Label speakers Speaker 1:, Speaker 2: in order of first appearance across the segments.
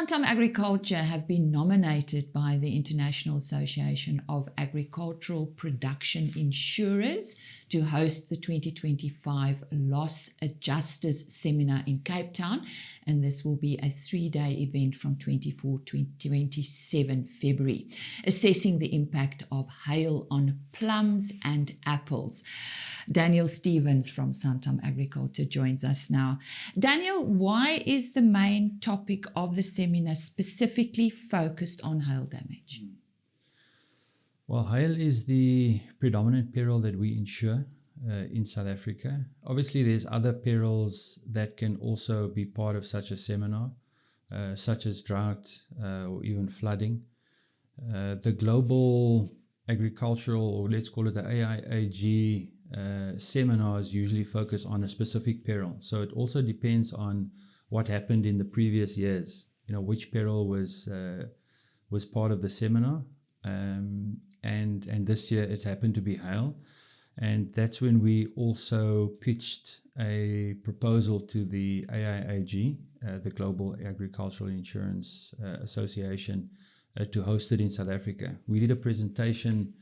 Speaker 1: Santam Agriculture have been nominated by the International Association of Agricultural Production Insurers to host the 2025 Loss Adjusters Seminar in Cape Town, and this will be a 3-day event from 24 to 27 February, assessing the impact of hail on plums and apples. Daniel Stevens from Santam Agriculture joins us now. Daniel, why is the main topic of the seminar specifically focused on hail damage?
Speaker 2: Well, hail is the predominant peril that we insure in South Africa. Obviously, there's other perils that can also be part of such a seminar, such as drought or even flooding. The global agricultural, or let's call it the AIAG, seminars usually focus on a specific peril. So it also depends on what happened in the previous years. You know, which peril was part of the seminar, and this year it happened to be hail, and that's when we also pitched a proposal to the AIAG, the Global Agricultural Insurance Association, to host it in South Africa. We did a presentation,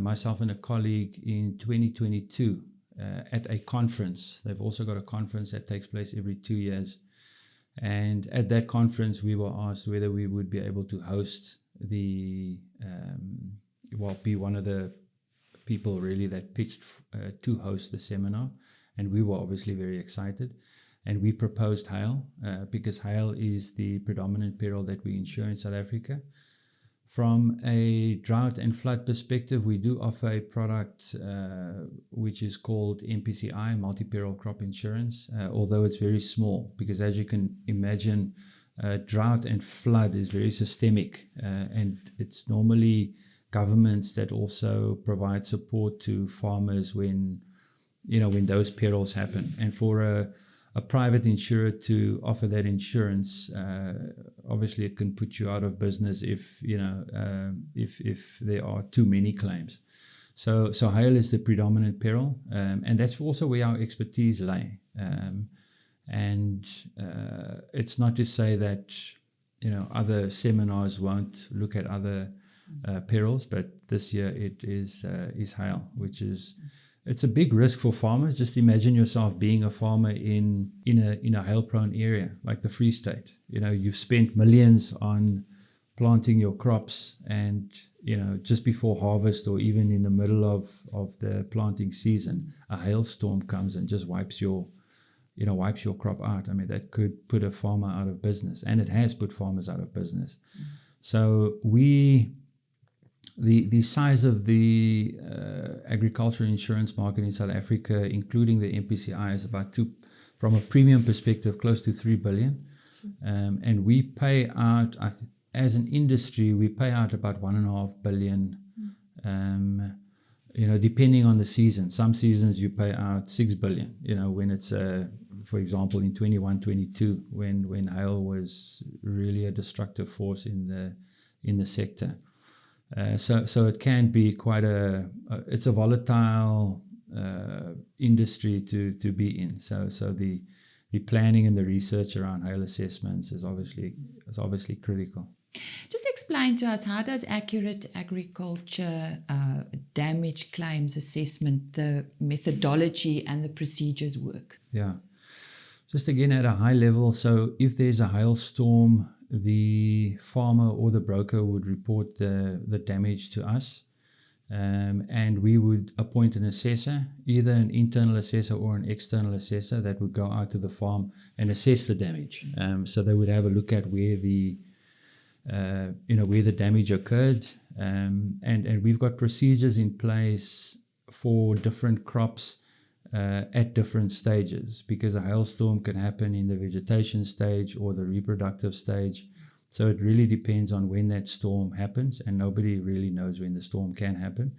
Speaker 2: myself and a colleague, in 2022 at a conference. They've also got a conference that takes place every 2 years. And at that conference, we were asked whether we would be able to host be one of the people really that pitched to host the seminar. And we were obviously very excited. And we proposed hail because hail is the predominant peril that we insure in South Africa. From a drought and flood perspective, we do offer a product which is called MPCI, Multi-Peril Crop Insurance, although it's very small, because as you can imagine, drought and flood is very systemic, and it's normally governments that also provide support to farmers when those perils happen. And for a private insurer to offer that insurance, obviously it can put you out of business if there are too many claims. So hail is the predominant peril, and that's also where our expertise lay. And it's not to say that other seminars won't look at other perils, but this year it is hail, which is. It's a big risk for farmers. Just imagine yourself being a farmer in a hail-prone area like the Free State. You've spent millions on planting your crops, and just before harvest or even in the middle of the planting season, a hailstorm comes and just wipes your crop out. I mean, that could put a farmer out of business, and it has put farmers out of business. So the size of the agricultural insurance market in South Africa, including the MPCI, is about from a premium perspective, close to 3 billion. And we pay out, as an industry, we pay out about 1.5 billion, depending on the season. Some seasons you pay out 6 billion, when it's, for example, in 21-22, when hail was really a destructive force in the sector. So it can be quite it's a volatile industry to be in. So the planning and the research around hail assessments is obviously critical.
Speaker 1: Just explain to us, how does accurate agriculture damage claims assessment, the methodology and the procedures work?
Speaker 2: Yeah, just again at a high level. So if there's a hailstorm, the farmer or the broker would report the damage to us, and we would appoint an assessor, either an internal assessor or an external assessor, that would go out to the farm and assess the damage. So they would have a look at where the damage occurred, and we've got procedures in place for different crops at different stages, because a hailstorm can happen in the vegetation stage or the reproductive stage. So it really depends on when that storm happens, and nobody really knows when the storm can happen.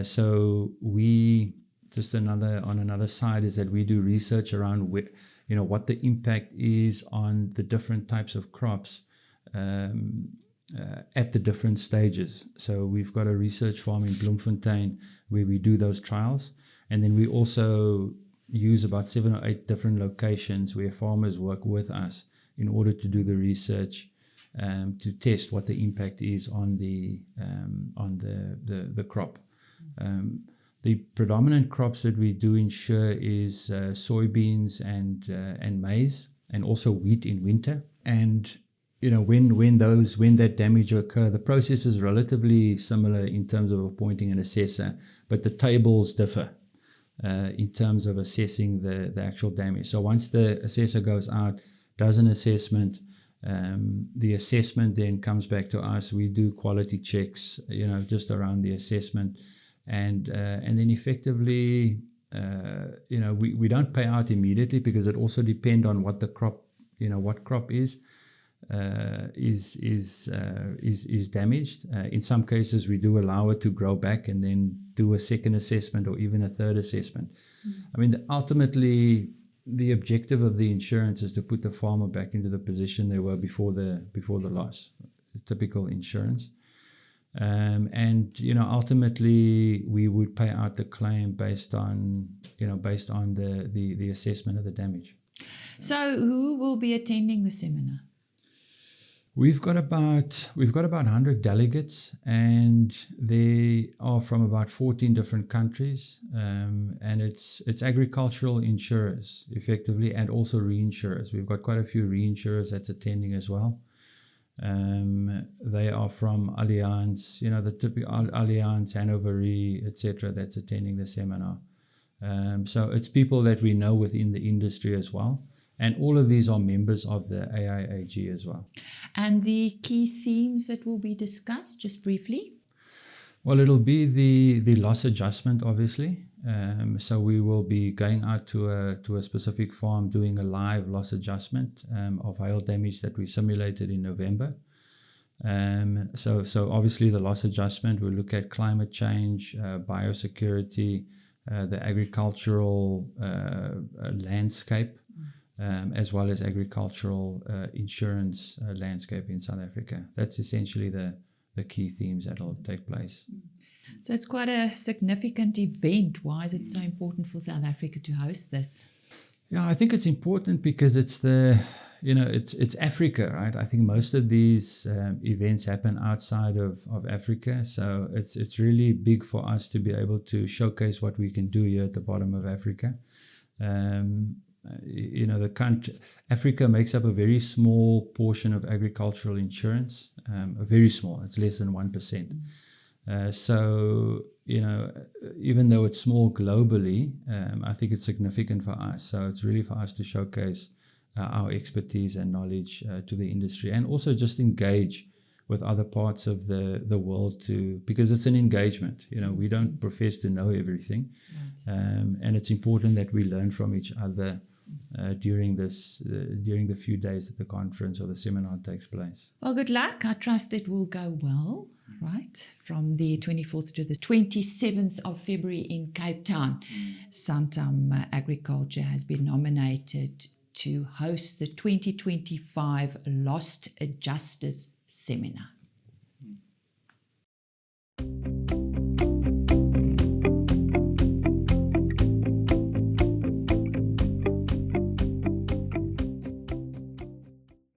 Speaker 2: So we on another side is that we do research around what the impact is on the different types of crops at the different stages. So we've got a research farm in Bloemfontein where we do those trials. And then we also use about 7 or 8 different locations where farmers work with us in order to do the research to test what the impact is on the crop. The predominant crops that we do insure is soybeans and maize, and also wheat in winter. And when that damage occur, the process is relatively similar in terms of appointing an assessor, but the tables differ in terms of assessing the actual damage. So once the assessor goes out, does an assessment, the assessment then comes back to us. We do quality checks, just around the assessment, and then effectively, we don't pay out immediately, because it also depends on what the crop, what crop is damaged. In some cases, we do allow it to grow back and then do a second assessment or even a third assessment. I mean, ultimately, the objective of the insurance is to put the farmer back into the position they were before the loss. Typical insurance. Ultimately, we would pay out the claim based on the assessment of the damage.
Speaker 1: So, who will be attending the seminar?
Speaker 2: We've got about 100 delegates, and they are from about 14 different countries, and it's agricultural insurers effectively, and also reinsurers. We've got quite a few reinsurers that's attending as well. They are from Allianz, the typical Allianz, Hannover Re, etc. that's attending the seminar. So it's people that we know within the industry as well. And all of these are members of the AIAG as well.
Speaker 1: And the key themes that will be discussed, just briefly?
Speaker 2: Well, it'll be the loss adjustment, obviously. So we will be going out to a specific farm, doing a live loss adjustment of hail damage that we simulated in November. So obviously the loss adjustment, we'll look at climate change, biosecurity, the agricultural landscape, as well as agricultural insurance landscape in South Africa. That's essentially the key themes that will take place.
Speaker 1: So it's quite a significant event. Why is it so important for South Africa to host this?
Speaker 2: Yeah, I think it's important because it's it's Africa, right? I think most of these events happen outside of Africa. So it's really big for us to be able to showcase what we can do here at the bottom of Africa. The country, Africa makes up a very small portion of agricultural insurance, very small, it's less than 1%. So, even though it's small globally, I think it's significant for us. So it's really for us to showcase our expertise and knowledge to the industry, and also just engage with other parts of the world because it's an engagement. We don't profess to know everything. Right. And it's important that we learn from each other during the few days that the conference or the seminar takes place.
Speaker 1: Well, good luck. I trust it will go well, right? From the 24th to the 27th of February in Cape Town, Santam Agriculture has been nominated to host the 2025 Lost Adjusters Seminar.